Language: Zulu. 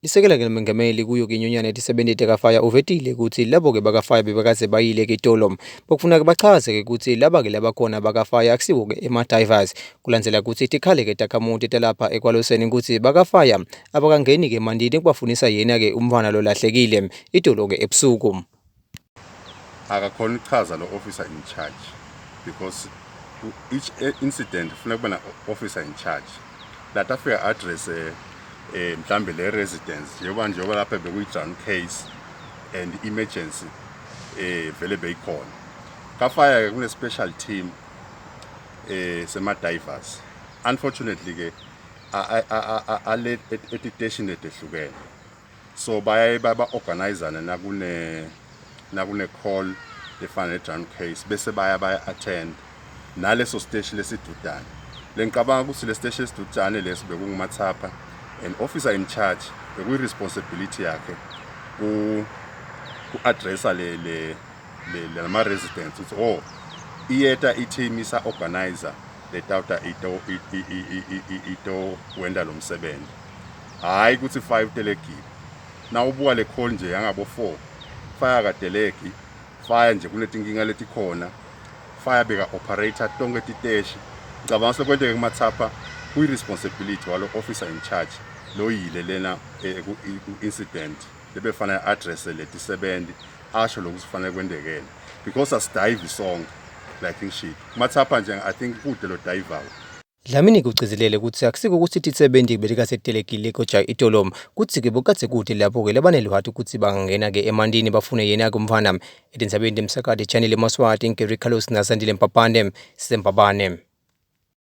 Isekela ke mengameli kuyo ke inyunyana ethi 70 kaFaya uvetile ukuthi labo ke bakaFaya bebekaze bayile ke itolo bokufuna ke bachaze ke ukuthi laba ke labakhona bakaFaya akusiwo ke ema-divers kulandzela ukuthi tikhale ke takhamuti talapha ekwaloseni ukuthi bakaFaya abakangeni ke mandini kubafunisa yena ke umntwana lo lahlekile itolo ke ebusuku. Akakhona ukuchaza lo officer in charge because each incident ufuna kuba na officer in charge that afika address mhlambe le residence njengoba lapha bekuyi-drown case and emergency vele beyikhona kaFaya kune special team sema-divers unfortunately ke ale station ehlukene so bayaye baba-organizana nakune call efana ne-drown case bese baya attend naleso station lesidudane lengicabanga ukuthi le station lesidudane leso bekungumathapha and officer in charge bekuyi-responsibility yakhe ku-addressa lama residents ukuthi iyeta i-team isa-organizer letawuta ito wenda lo msebenzi hhayi ukuthi 5 telekile na ubuka le call nje yangabo 4 Faya kadeleki Faya nje kunetinkinga letikhona Faya beka operator tonke titeshi ngicabanga sekwenzeke kumathapha kuyi-responsibility walo officer in charge lo yile lena ku-incident lebefana address letisebenzi asho lokufanele kwendekele because asidive song like ngishilo kumathapha nje I think kude lo dive Dlamini kugcizelele ukuthi akusiko ukuthi itsebendi belikasetelekile koja itolom kuthi ke bokatse kuthi lapho ke labanelwathi ukuthi bangena ke emandini bafune yena ke umfana edinsabendi emsakade channel eMaswati ngeri Carlos nasandile Mpapane sempabane.